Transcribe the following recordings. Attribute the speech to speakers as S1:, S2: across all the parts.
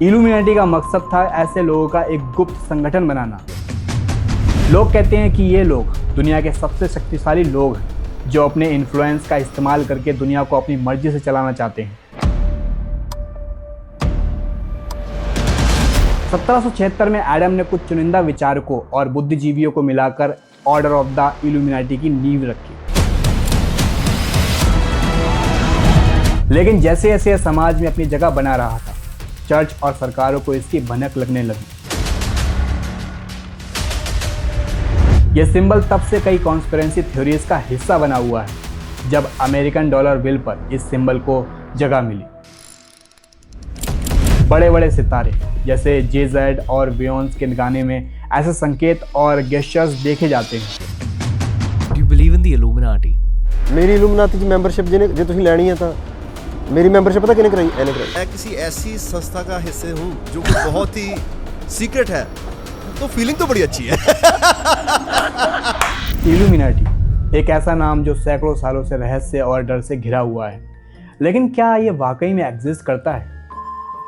S1: Illuminati का मकसद था ऐसे लोगों का एक गुप्त संगठन बनाना। लोग कहते हैं कि ये लोग दुनिया के सबसे शक्तिशाली लोग हैं जो अपने इन्फ्लुएंस का इस्तेमाल करके दुनिया को अपनी मर्जी से चलाना चाहते हैं। 1776 में एडम ने कुछ चुनिंदा विचारकों और बुद्धिजीवियों को मिलाकर ऑर्डर ऑफ द इल्यूमिनाटी की नींव रखी। लेकिन जैसे जैसे यह समाज में अपनी जगह बना रहा था, चर्च और सरकारों को इसकी भनक लगने लगी। यह सिंबल तब से कई कॉन्स्पिरेसी थ्योरीज का हिस्सा बना हुआ है जब अमेरिकन डॉलर बिल पर इस सिंबल को जगह मिली। बड़े बड़े सितारे जैसे जेजेड और बियोंस के गाने में ऐसे संकेत और गेस्चर्स देखे जाते हैं।
S2: Do you believe in the Illuminati?
S3: मेरी इल्यूमिनाटी की मैंबरशिप जे तुसीं लैनी है तां मेरी मैंबरशिप पता किने कराई? एने कराई।
S4: मैं किसी ऐसी संस्था का हिस्से हूँ जो कि बहुत ही सीक्रेट है, तो फीलिंग तो बड़ी अच्छी है।
S1: इल्यूमिनाटी एक ऐसा नाम जो सैकड़ों सालों से रहस्य और डर से घिरा हुआ है, लेकिन क्या ये वाकई में एग्जिस्ट करता है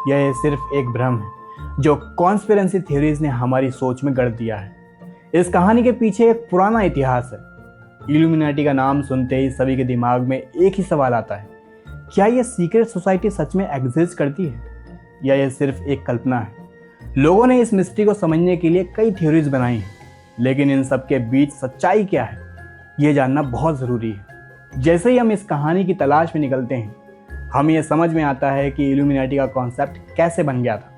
S1: या ये सिर्फ एक भ्रम है जो कॉन्स्पिरेसी थ्योरीज ने हमारी सोच में गढ़ दिया है? इस कहानी के पीछे एक पुराना इतिहास है। इल्यूमिनाटी का नाम सुनते ही सभी के दिमाग में एक ही सवाल आता है, क्या यह सीक्रेट सोसाइटी सच में एग्जिस्ट करती है या यह सिर्फ एक कल्पना है? लोगों ने इस मिस्ट्री को समझने के लिए कई थ्योरीज बनाई हैं, लेकिन इन सब के बीच सच्चाई क्या है ये जानना बहुत ज़रूरी है। जैसे ही हम इस कहानी की तलाश में निकलते हैं, हमें यह समझ में आता है कि इल्यूमिनाटी का कॉन्सेप्ट कैसे बन गया था।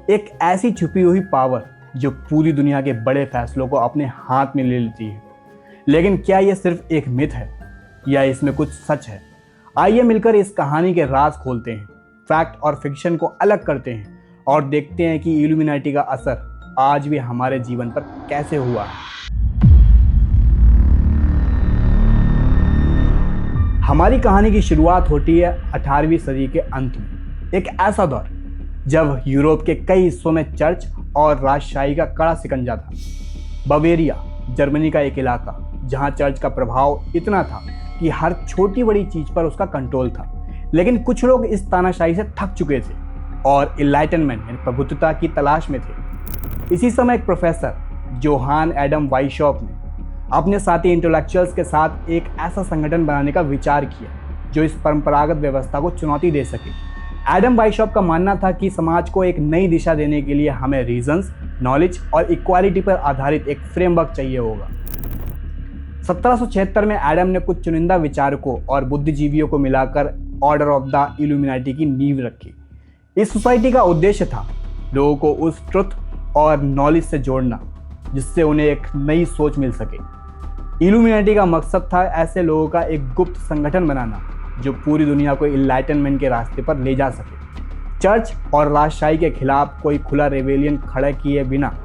S1: एक ऐसी छुपी हुई पावर जो पूरी दुनिया के बड़े फैसलों को अपने हाथ में ले लेती है। लेकिन क्या यह सिर्फ एक मिथ है या इसमें कुछ सच है? आइए मिलकर इस कहानी के राज खोलते हैं, फैक्ट और फिक्शन को अलग करते हैं और देखते हैं कि इल्यूमिनाटी का असर आज भी हमारे जीवन पर कैसे हुआ है। हमारी कहानी की शुरुआत होती है 18वीं सदी के अंत में। एक ऐसा दौर जब यूरोप के कई हिस्सों में चर्च और राजशाही का कड़ा सिकंजा था। बवेरिया जर्मनी का एक इलाका जहां चर्च का प्रभाव इतना था कि हर छोटी बड़ी चीज पर उसका कंट्रोल था। लेकिन कुछ लोग इस तानाशाही से थक चुके थे और इनलाइटनमेंट यानी प्रभुत्वता की तलाश में थे। इसी समय एक प्रोफेसर जोहान एडम वाइशॉप ने अपने साथी इंटेलेक्चुअल्स के साथ एक ऐसा संगठन बनाने का विचार किया जो इस परंपरागत व्यवस्था को चुनौती दे सके। एडम वाइशॉप का मानना था कि समाज को एक नई दिशा देने के लिए हमें रीजंस, नॉलेज और इक्वालिटी पर आधारित एक फ्रेमवर्क चाहिए होगा। 1776 में एडम ने कुछ चुनिंदा विचारकों और बुद्धिजीवियों को मिलाकर ऑर्डर ऑफ द इल्यूमिनाटी की नींव रखी। इस सोसाइटी का उद्देश्य था लोगों को उस ट्रुथ और नॉलेज से जोड़ना जिससे उन्हें एक नई सोच मिल सके। इल्यूमिनाटी का मकसद था ऐसे लोगों का एक गुप्त संगठन बनाना जो पूरी दुनिया को इनलाइटनमेंट के रास्ते पर ले जा सके। चर्च और राजशाही के खिलाफ कोई खुला रेवेलियन खड़ा किए बिना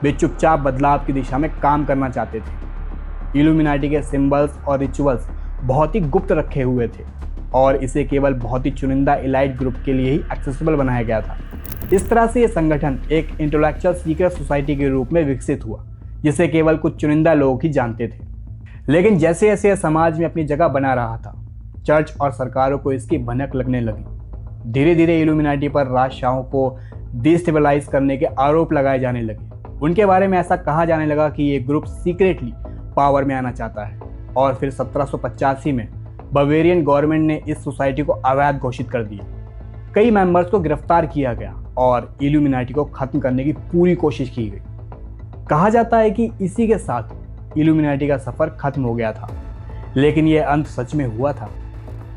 S1: वे चुपचाप बदलाव की दिशा में काम करना चाहते थे। इल्यूमिनाटी के सिंबल्स और रिचुअल्स बहुत ही गुप्त रखे हुए थे और इसे केवल बहुत ही चुनिंदा इलाइट ग्रुप के लिए ही एक्सेसिबल बनाया गया था। इस तरह से यह संगठन एक इंटेलेक्चुअल सीक्रेट सोसाइटी के रूप में विकसित हुआ जिसे केवल कुछ चुनिंदा लोग ही जानते थे। लेकिन जैसे जैसे यह समाज में अपनी जगह बना रहा था, चर्च और सरकारों को इसकी भनक लगने लगी। धीरे धीरे इल्यूमिनाटी पर राजशाहों को डिस्टेबलाइज करने के आरोप लगाए जाने लगे। उनके बारे में ऐसा कहा जाने लगा कि ये ग्रुप सीक्रेटली पावर में आना चाहता है और फिर 1785 में बवेरियन गवर्नमेंट ने इस सोसाइटी को अवैध घोषित कर दिया। कई मेंबर्स को गिरफ्तार किया गया और इल्यूमिनाटी को खत्म करने की पूरी कोशिश की गई। कहा जाता है कि इसी के साथ इल्यूमिनाटी का सफर खत्म हो गया था। लेकिन यह अंत सच में हुआ था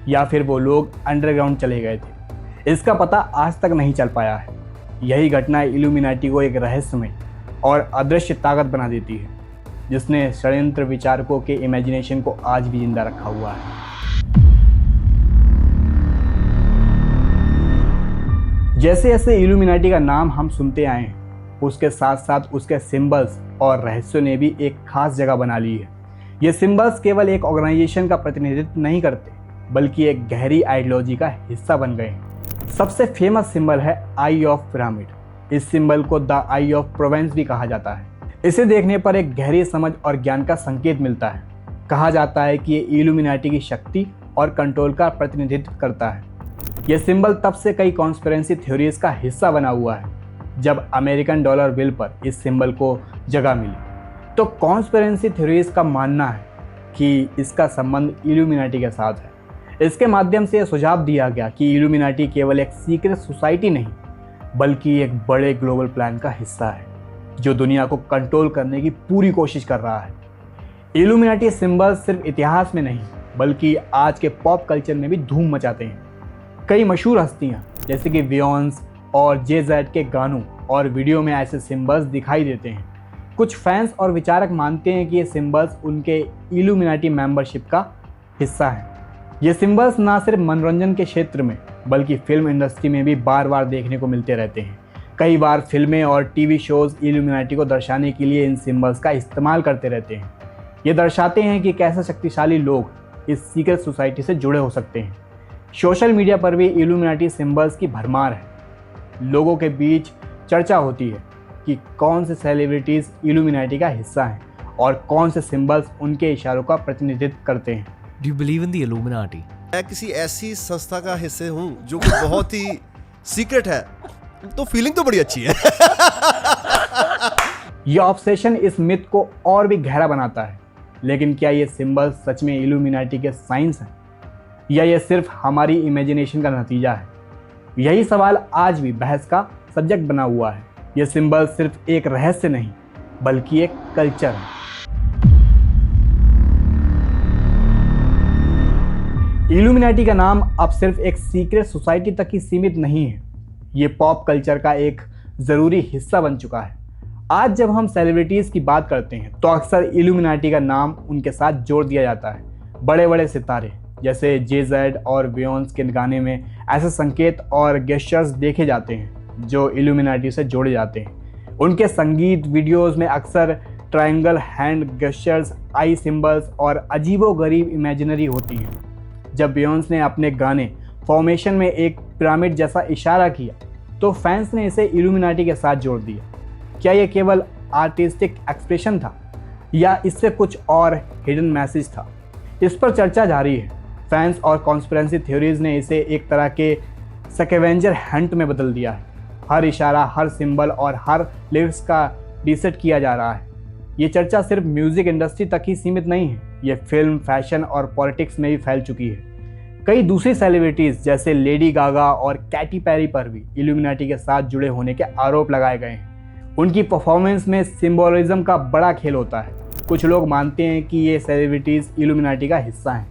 S1: या फिर वो लोग अंडरग्राउंड चले गए थे, इसका पता आज तक नहीं चल पाया है। यही घटना इल्यूमिनाटी को एक रहस्यमय और अदृश्य ताकत बना देती है जिसने षड्यंत्र विचारकों के इमेजिनेशन को आज भी जिंदा रखा हुआ है। जैसे जैसे इल्यूमिनाटी का नाम हम सुनते आए हैं, उसके साथ साथ उसके सिंबल्स और रहस्यों ने भी एक खास जगह बना ली है। ये सिंबल्स केवल एक ऑर्गेनाइजेशन का प्रतिनिधित्व नहीं करते बल्कि एक गहरी आइडियोलॉजी का हिस्सा बन गए हैं। सबसे फेमस सिंबल है आई ऑफ पिरामिड। इस सिंबल को द आई ऑफ प्रोवेंस भी कहा जाता है। इसे देखने पर एक गहरी समझ और ज्ञान का संकेत मिलता है। कहा जाता है कि ये इल्यूमिनाटी की शक्ति और कंट्रोल का प्रतिनिधित्व करता है। यह सिंबल तब से कई कॉन्स्पिरेसी थ्योरीज का हिस्सा बना हुआ है जब अमेरिकन डॉलर बिल पर इस सिंबल को जगह मिली। तो कॉन्स्पिरेसी थ्योरीज का मानना है कि इसका संबंध इल्यूमिनाटी के साथ है। इसके माध्यम से यह सुझाव दिया गया कि इल्यूमिनाटी केवल एक सीक्रेट सोसाइटी नहीं बल्कि एक बड़े ग्लोबल प्लान का हिस्सा है जो दुनिया को कंट्रोल करने की पूरी कोशिश कर रहा है। इल्यूमिनाटी सिंबल सिर्फ इतिहास में नहीं बल्कि आज के पॉप कल्चर में भी धूम मचाते हैं। कई मशहूर हस्तियां जैसे कि बियॉन्स और जे-ज़ेड के गानों और वीडियो में ऐसे सिंबल्स दिखाई देते हैं। कुछ फैंस और विचारक मानते हैं कि ये सिंबल्स उनके इल्यूमिनाटी मेंबरशिप का हिस्सा है। ये सिंबल्स ना सिर्फ मनोरंजन के क्षेत्र में बल्कि फिल्म इंडस्ट्री में भी बार बार देखने को मिलते रहते हैं। कई बार फिल्में और टीवी शोज इल्यूमिनाटी को दर्शाने के लिए इन सिंबल्स का इस्तेमाल करते रहते हैं। ये दर्शाते हैं कि कैसे शक्तिशाली लोग इस सीक्रेट सोसाइटी से जुड़े हो सकते हैं। सोशल मीडिया पर भी इल्यूमिनाटी सिंबल्स की भरमार है। लोगों के बीच चर्चा होती है कि कौन से सेलिब्रिटीज़ इल्यूमिनाटी का हिस्सा हैं और कौन से सिंबल्स उनके इशारों का प्रतिनिधित्व करते हैं।
S2: Do you believe in the Illuminati?
S4: मैं किसी ऐसी संस्था का हिस्से हूँ जो कि बहुत ही सीक्रेट है, तो फीलिंग तो बड़ी अच्छी है।
S1: यह ऑब्सेशन इस मिथ को और भी गहरा बनाता है। लेकिन क्या ये सिंबल्स सच में इल्यूमिनाटी के साइंस हैं या ये सिर्फ हमारी इमेजिनेशन का नतीजा है? यही सवाल आज भी बहस का सब्जेक्ट बना हुआ है। ये सिंबल सिर्फ एक रहस्य नहीं बल्कि एक कल्चर है। इल्यूमिनाटी का नाम अब सिर्फ एक सीक्रेट सोसाइटी तक ही सीमित नहीं है, ये पॉप कल्चर का एक ज़रूरी हिस्सा बन चुका है। आज जब हम सेलिब्रिटीज़ की बात करते हैं तो अक्सर इल्यूमिनाटी का नाम उनके साथ जोड़ दिया जाता है। बड़े बड़े सितारे जैसे जे-ज़ेड और बियॉन्स के गाने में ऐसे संकेत और गेस्चर्स देखे जाते हैं जो इल्यूमिनाटी से जोड़े जाते हैं। उनके संगीत वीडियोज़ में अक्सर ट्रायंगल हैंड गेस्चर्स, आई सिंबल्स और अजीबोगरीब इमेजिनरी होती हैं। जब बियॉन्स ने अपने गाने फॉर्मेशन में एक पिरामिड जैसा इशारा किया तो फैंस ने इसे इल्यूमिनाटी के साथ जोड़ दिया। क्या यह केवल आर्टिस्टिक एक्सप्रेशन था या इससे कुछ और हिडन मैसेज था? इस पर चर्चा जारी है। फैंस और कॉन्स्पिरेसी थ्योरीज ने इसे एक तरह के स्कैवेंजर हंट में बदल दिया है। हर इशारा, हर सिंबल और हर लिरिक्स का डिसेट किया जा रहा है। ये चर्चा सिर्फ म्यूजिक इंडस्ट्री तक ही सीमित नहीं है, ये फिल्म, फैशन और पॉलिटिक्स में भी फैल चुकी है। कई दूसरी सेलिब्रिटीज़ जैसे लेडी गागा और कैटी पेरी पर भी इल्यूमिनाटी के साथ जुड़े होने के आरोप लगाए गए हैं। उनकी परफॉर्मेंस में सिंबोलिज्म का बड़ा खेल होता है। कुछ लोग मानते हैं कि ये सेलिब्रिटीज़ इल्यूमिनाटी का हिस्सा हैं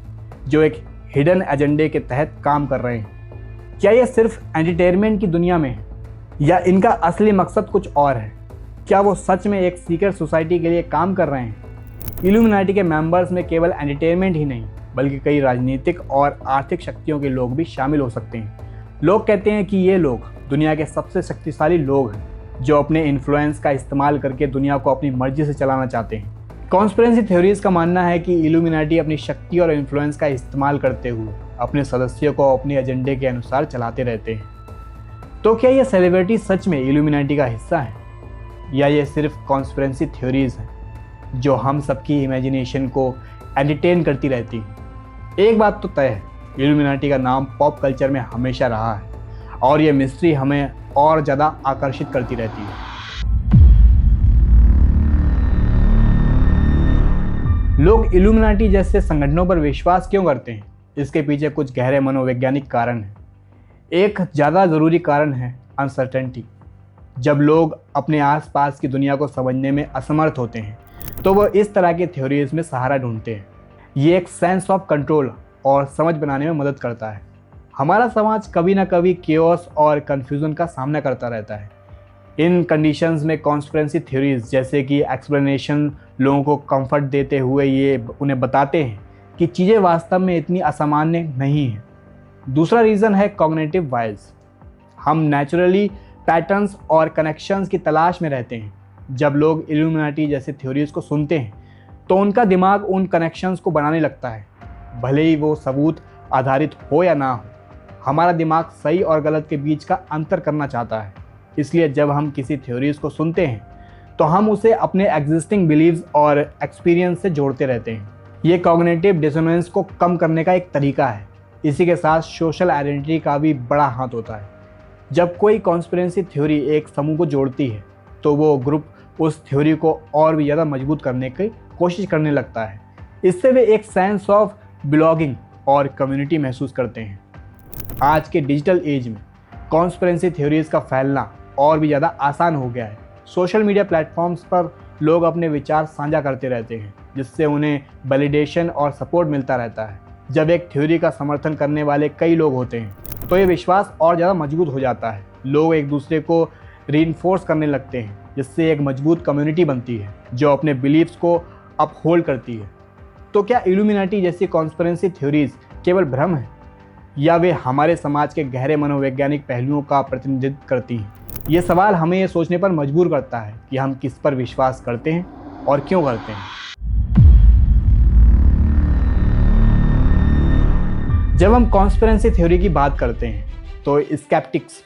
S1: जो एक हिडन एजेंडे के तहत काम कर रहे हैं। क्या ये सिर्फ एंटरटेनमेंट की दुनिया में है या इनका असली मकसद कुछ और है? क्या वो सच में एक सीक्रेट सोसाइटी के लिए काम कर रहे हैं? इल्यूमिनाटी के मेंबर्स में केवल एंटरटेनमेंट ही नहीं बल्कि कई राजनीतिक और आर्थिक शक्तियों के लोग भी शामिल हो सकते हैं। लोग कहते हैं कि ये लोग दुनिया के सबसे शक्तिशाली लोग हैं जो अपने इन्फ्लुएंस का इस्तेमाल करके दुनिया को अपनी मर्जी से चलाना चाहते हैं। कॉन्स्पिरेसी थ्योरीज का मानना है कि इल्यूमिनाटी अपनी शक्ति और इन्फ्लुएंस का इस्तेमाल करते हुए अपने सदस्यों को अपने एजेंडे के अनुसार चलाते रहते हैं। तो क्या ये सेलिब्रिटी सच में इल्यूमिनाटी का हिस्सा है या ये सिर्फ कॉन्स्पिरेसी थ्योरीज हैं जो हम सबकी इमेजिनेशन को एंटरटेन करती रहती हैं? एक बात तो तय है, इल्यूमिनाटी का नाम पॉप कल्चर में हमेशा रहा है और ये मिस्ट्री हमें और ज़्यादा आकर्षित करती रहती है। लोग इल्यूमिनाटी जैसे संगठनों पर विश्वास क्यों करते हैं? इसके पीछे कुछ गहरे मनोवैज्ञानिक कारण हैं। एक ज़्यादा ज़रूरी कारण है अनसर्टेनिटी। जब लोग अपने आसपास की दुनिया को समझने में असमर्थ होते हैं तो वो इस तरह के थ्योरीज में सहारा ढूंढते हैं। ये एक सेंस ऑफ कंट्रोल और समझ बनाने में मदद करता है। हमारा समाज कभी ना कभी केओस और कन्फ्यूज़न का सामना करता रहता है। इन कंडीशंस में कॉन्स्पिरेसी थ्योरीज जैसे कि एक्सप्लेनेशन लोगों को कंफर्ट देते हुए ये उन्हें बताते हैं कि चीज़ें वास्तव में इतनी असामान्य नहीं हैं। दूसरा रीज़न है कॉग्निटिव बायस। हम नेचुरली पैटर्न्स और कनेक्शंस की तलाश में रहते हैं। जब लोग इल्यूमिनाटी जैसे थ्योरीज को सुनते हैं तो उनका दिमाग उन कनेक्शंस को बनाने लगता है, भले ही वो सबूत आधारित हो या ना हो। हमारा दिमाग सही और गलत के बीच का अंतर करना चाहता है। इसलिए जब हम किसी थ्योरीज को सुनते हैं तो हम उसे अपने एग्जिस्टिंग बिलीव्स और एक्सपीरियंस से जोड़ते रहते हैं। ये कॉग्निटिव डिसोनेंस को कम करने का एक तरीका है। इसी के साथ सोशल आइडेंटिटी का भी बड़ा हाथ होता है। जब कोई कॉन्स्पिरेसी थ्योरी एक समूह को जोड़ती है तो वो ग्रुप उस थ्योरी को और भी ज़्यादा मजबूत करने की कोशिश करने लगता है। इससे वे एक सेंस ऑफ बिलोंगिंग और कम्युनिटी महसूस करते हैं। आज के डिजिटल एज में कॉन्स्पिरेसी थ्योरीज का फैलना और भी ज़्यादा आसान हो गया है। सोशल मीडिया प्लेटफॉर्म्स पर लोग अपने विचार साझा करते रहते हैं, जिससे उन्हें वैलिडेशन और सपोर्ट मिलता रहता है। जब एक थ्योरी का समर्थन करने वाले कई लोग होते हैं तो ये विश्वास और ज़्यादा मजबूत हो जाता है। लोग एक दूसरे को रीइंफोर्स करने लगते हैं, जिससे एक मजबूत कम्युनिटी बनती है जो अपने बिलीव्स को अपहोल्ड करती है। तो क्या इल्यूमिनाटी जैसी कॉन्स्पिरेसी थ्योरीज केवल भ्रम है, या वे हमारे समाज के गहरे मनोवैज्ञानिक पहलुओं का प्रतिनिधित्व करती हैं? ये सवाल हमें ये सोचने पर मजबूर करता है कि हम किस पर विश्वास करते हैं और क्यों करते हैं। जब हम कॉन्स्पिरेसी थ्योरी की बात करते हैं तो स्केप्टिक्स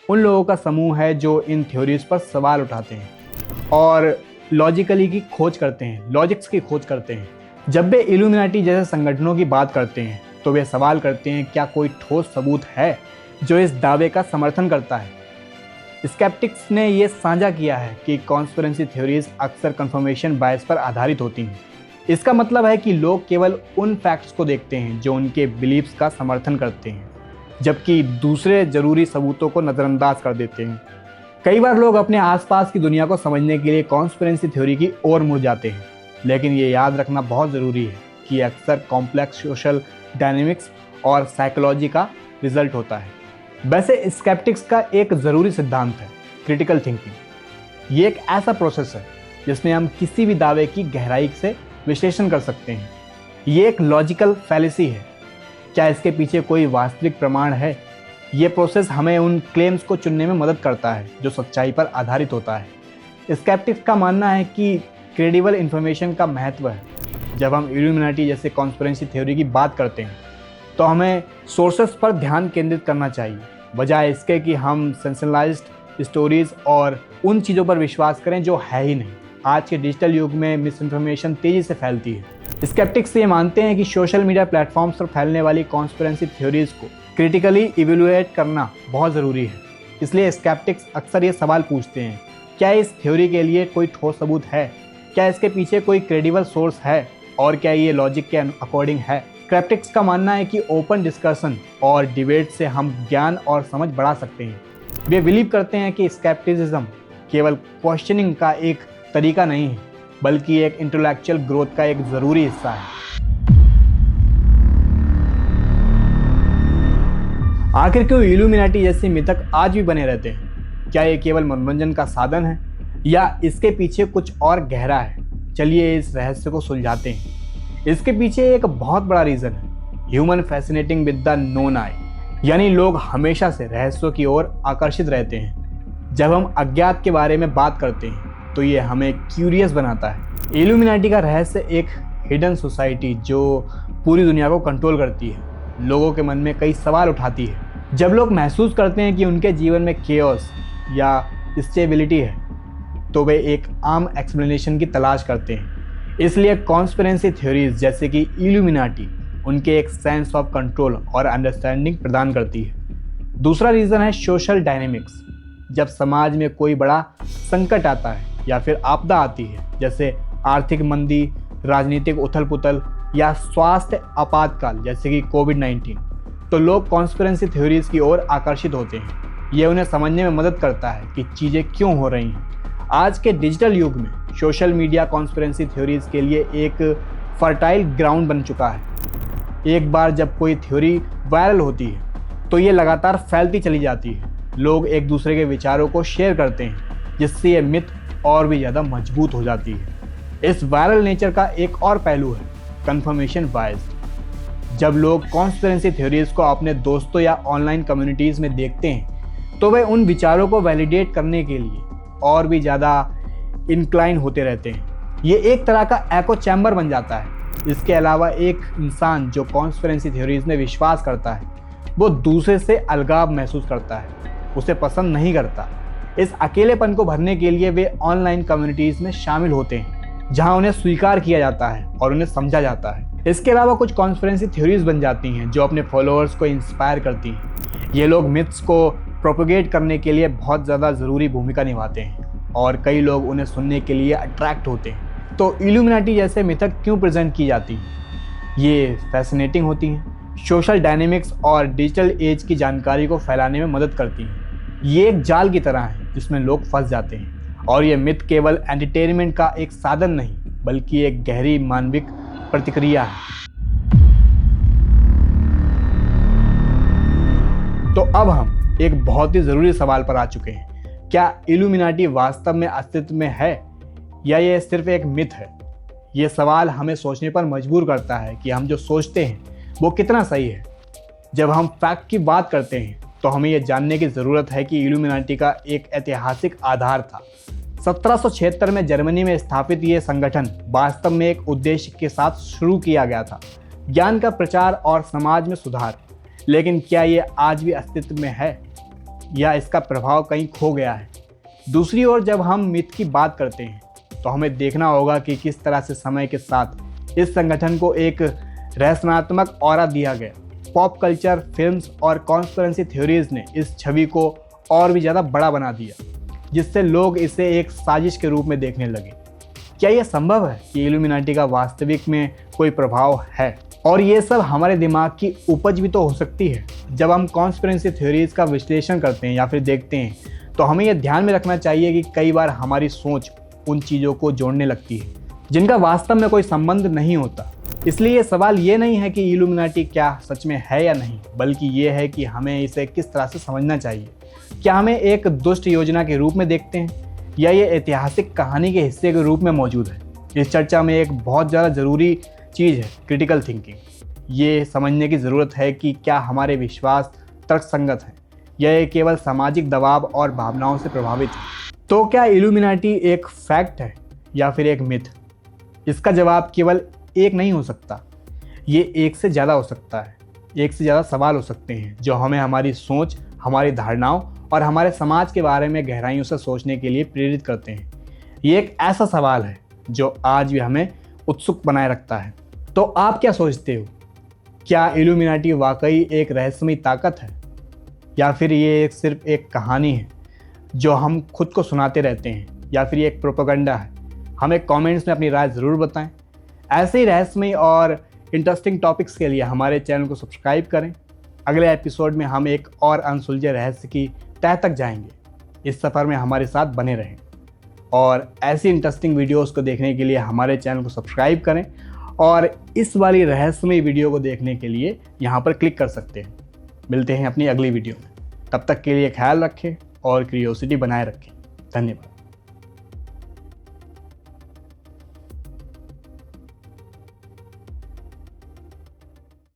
S1: उन लोगों का समूह है जो इन थ्योरीज पर सवाल उठाते हैं और लॉजिक्स की खोज करते हैं। जब वे इल्यूमिनाटी जैसे संगठनों की बात करते हैं तो वे सवाल करते हैं, क्या कोई ठोस सबूत है जो इस दावे का समर्थन करता है? स्केप्टिक्स ने यह साझा किया है कि कॉन्स्पिरेसी थ्योरीज अक्सर कंफर्मेशन बायस पर आधारित होती हैं। इसका मतलब है कि लोग केवल उन फैक्ट्स को देखते हैं जो उनके बिलीव्स का समर्थन करते हैं, जबकि दूसरे ज़रूरी सबूतों को नज़रअंदाज कर देते हैं। कई बार लोग अपने आसपास की दुनिया को समझने के लिए कॉन्स्पिरेसी थ्योरी की ओर मुड़ जाते हैं, लेकिन ये याद रखना बहुत ज़रूरी है कि अक्सर कॉम्प्लेक्स सोशल डायनेमिक्स और साइकोलॉजी का रिजल्ट होता है। वैसे स्केप्टिक्स का एक ज़रूरी सिद्धांत है क्रिटिकल थिंकिंग। ये एक ऐसा प्रोसेस है जिसमें हम किसी भी दावे की गहराई से विश्लेषण कर सकते हैं। ये एक लॉजिकल फैलेसी है। क्या इसके पीछे कोई वास्तविक प्रमाण है? ये प्रोसेस हमें उन क्लेम्स को चुनने में मदद करता है जो सच्चाई पर आधारित होता है। स्केप्टिक्स का मानना है कि क्रेडिबल इन्फॉर्मेशन का महत्व है। जब हम इल्यूमिनाटी जैसे कॉन्स्पिरेसी थ्योरी की बात करते हैं तो हमें सोर्सेस पर ध्यान केंद्रित करना चाहिए, बजाय इसके कि हम सेंसेशनलाइज्ड स्टोरीज और उन चीज़ों पर विश्वास करें जो है ही नहीं। आज के डिजिटल युग में मिस इन्फॉर्मेशन तेज़ी से फैलती है। स्केप्टिक्स ये मानते हैं कि सोशल मीडिया प्लेटफॉर्म्स पर फैलने वाली कॉन्स्पिरेसी थ्योरीज को क्रिटिकली इवेल्युएट करना बहुत ज़रूरी है। इसलिए स्केप्टिक्स अक्सर ये सवाल पूछते हैं, क्या इस थ्योरी के लिए कोई ठोस सबूत है? क्या इसके पीछे कोई क्रेडिबल सोर्स है? और क्या ये लॉजिक के अकॉर्डिंग है? स्केप्टिक्स का मानना है कि ओपन डिस्कशन और डिबेट से हम ज्ञान और समझ बढ़ा सकते हैं। वे बिलीव करते हैं कि स्केप्टिसिज्म केवल क्वेश्चनिंग का एक तरीका नहीं है, बल्कि एक इंटेलेक्चुअल ग्रोथ का एक ज़रूरी हिस्सा है। आखिर क्यों इल्यूमिनाटी जैसे मिथक आज भी बने रहते हैं? क्या ये केवल मनोरंजन का साधन है या इसके पीछे कुछ और गहरा है? चलिए इस रहस्य को सुलझाते हैं। इसके पीछे एक बहुत बड़ा रीज़न है, human fascinating with the known आई, यानी लोग हमेशा से रहस्यों की ओर आकर्षित रहते हैं। जब हम अज्ञात के बारे में बात करते हैं तो ये हमें क्यूरियस बनाता है। इल्यूमिनाटी का रहस्य एक हिडन सोसाइटी जो पूरी दुनिया को कंट्रोल करती है, लोगों के मन में कई सवाल उठाती है। जब लोग महसूस करते हैं कि उनके जीवन में केओस या स्टेबिलिटी है तो वे एक आम एक्सप्लेनेशन की तलाश करते हैं। इसलिए कॉन्स्पिरेसी थ्योरीज जैसे कि इल्यूमिनाटी उनके एक सेंस ऑफ कंट्रोल और अंडरस्टैंडिंग प्रदान करती है। दूसरा रीज़न है सोशल डायनेमिक्स। जब समाज में कोई बड़ा संकट आता है या फिर आपदा आती है, जैसे आर्थिक मंदी, राजनीतिक उथल पुथल या स्वास्थ्य आपातकाल जैसे कि कोविड-19, तो लोग कॉन्स्पिरेसी थ्योरीज की ओर आकर्षित होते हैं। ये उन्हें समझने में मदद करता है कि चीज़ें क्यों हो रही हैं। आज के डिजिटल युग में सोशल मीडिया कॉन्स्पिरेसी थ्योरीज के लिए एक फर्टाइल ग्राउंड बन चुका है। एक बार जब कोई थ्योरी वायरल होती है तो ये लगातार फैलती चली जाती है। लोग एक दूसरे के विचारों को शेयर करते हैं, जिससे ये मिथ और भी ज़्यादा मजबूत हो जाती है। इस वायरल नेचर का एक और पहलू है कंफर्मेशन बायस। जब लोग कॉन्स्पिरेसी थ्योरीज को अपने दोस्तों या ऑनलाइन कम्युनिटीज़ में देखते हैं तो वे उन विचारों को वैलिडेट करने के लिए और भी ज़्यादा इंक्लाइन होते रहते हैं। ये एक तरह का एको चैम्बर बन जाता है। इसके अलावा एक इंसान जो कॉन्स्पिरेसी थ्योरीज में विश्वास करता है वो दूसरे से अलगाव महसूस करता है, उसे पसंद नहीं करता। इस अकेलेपन को भरने के लिए वे ऑनलाइन कम्युनिटीज़ में शामिल होते हैं जहां उन्हें स्वीकार किया जाता है और उन्हें समझा जाता है। इसके अलावा कुछ कॉन्स्पिरेसी थ्योरीज बन जाती हैं जो अपने फॉलोअर्स को इंस्पायर करती हैं। ये लोग मिथ्स को प्रोपोगेट करने के लिए बहुत ज़्यादा ज़रूरी भूमिका निभाते हैं और कई लोग उन्हें सुनने के लिए अट्रैक्ट होते हैं। तो इल्यूमिनाटी जैसे मिथक क्यों प्रेजेंट की जाती हैं? ये फैसिनेटिंग होती हैं, सोशल डायनेमिक्स और डिजिटल एज की जानकारी को फैलाने में मदद करती हैं। ये एक जाल की तरह है जिसमें लोग फंस जाते हैं और ये मिथ केवल एंटरटेनमेंट का एक साधन नहीं बल्कि एक गहरी मानविक प्रतिक्रिया है। तो अब हम एक बहुत ही ज़रूरी सवाल पर आ चुके हैं। क्या इल्यूमिनाटी वास्तव में अस्तित्व में है या ये सिर्फ एक मिथ है? ये सवाल हमें सोचने पर मजबूर करता है कि हम जो सोचते हैं वो कितना सही है। जब हम फैक्ट की बात करते हैं तो हमें ये जानने की ज़रूरत है कि इल्यूमिनाटी का एक ऐतिहासिक आधार था। 1776 में जर्मनी में स्थापित ये संगठन वास्तव में एक उद्देश्य के साथ शुरू किया गया था, ज्ञान का प्रचार और समाज में सुधार। लेकिन क्या ये आज भी अस्तित्व में है या इसका प्रभाव कहीं खो गया है? दूसरी ओर जब हम मिथ की बात करते हैं तो हमें देखना होगा कि किस तरह से समय के साथ इस संगठन को एक रहस्यात्मक ऑरा दिया गया। पॉप कल्चर, फिल्म्स और कॉन्स्पिरेसी थ्योरीज ने इस छवि को और भी ज़्यादा बड़ा बना दिया, जिससे लोग इसे एक साजिश के रूप में देखने लगे। क्या यह संभव है कि इल्यूमिनाटी का वास्तविक में कोई प्रभाव है? और ये सब हमारे दिमाग की उपज भी तो हो सकती है। जब हम कॉन्स्पिरेसी थ्योरीज का विश्लेषण करते हैं या फिर देखते हैं तो हमें यह ध्यान में रखना चाहिए कि कई बार हमारी सोच उन चीज़ों को जोड़ने लगती है जिनका वास्तव में कोई संबंध नहीं होता। इसलिए ये सवाल ये नहीं है कि इल्यूमिनाटी क्या सच में है या नहीं, बल्कि ये है कि हमें इसे किस तरह से समझना चाहिए। क्या हमें एक दुष्ट योजना के रूप में देखते हैं या ये ऐतिहासिक कहानी के हिस्से के रूप में मौजूद है? इस चर्चा में एक बहुत ज़्यादा ज़रूरी चीज़ है क्रिटिकल थिंकिंग। ये समझने की ज़रूरत है कि क्या हमारे विश्वास तर्कसंगत हैं या ये केवल सामाजिक दबाव और भावनाओं से प्रभावित है। तो क्या इल्यूमिनाटी एक फैक्ट है या फिर एक मिथ? इसका जवाब केवल एक नहीं हो सकता, ये एक से ज़्यादा हो सकता है। एक से ज़्यादा सवाल हो सकते हैं जो हमें हमारी सोच, हमारी धारणाओं और हमारे समाज के बारे में गहराइयों से सोचने के लिए प्रेरित करते हैं। ये एक ऐसा सवाल है जो आज भी हमें उत्सुक बनाए रखता है। तो आप क्या सोचते हो? क्या इल्यूमिनाटी वाकई एक रहस्यमयी ताकत है या फिर ये सिर्फ एक कहानी है जो हम खुद को सुनाते रहते हैं, या फिर ये एक प्रोपेगेंडा है? हमें कमेंट्स में अपनी राय ज़रूर बताएं। ऐसे ही रहस्यमयी और इंटरेस्टिंग टॉपिक्स के लिए हमारे चैनल को सब्सक्राइब करें। अगले एपिसोड में हम एक और अनसुलझे रहस्य की तह तक जाएंगे। इस सफ़र में हमारे साथ बने रहें और ऐसी इंटरेस्टिंग वीडियोस को देखने के लिए हमारे चैनल को सब्सक्राइब करें और इस वाली रहस्यमयी वीडियो को देखने के लिए यहाँ पर क्लिक कर सकते हैं। मिलते हैं अपनी अगली वीडियो में। तब तक के लिए ख्याल रखें और क्यूरियोसिटी बनाए रखें। धन्यवाद।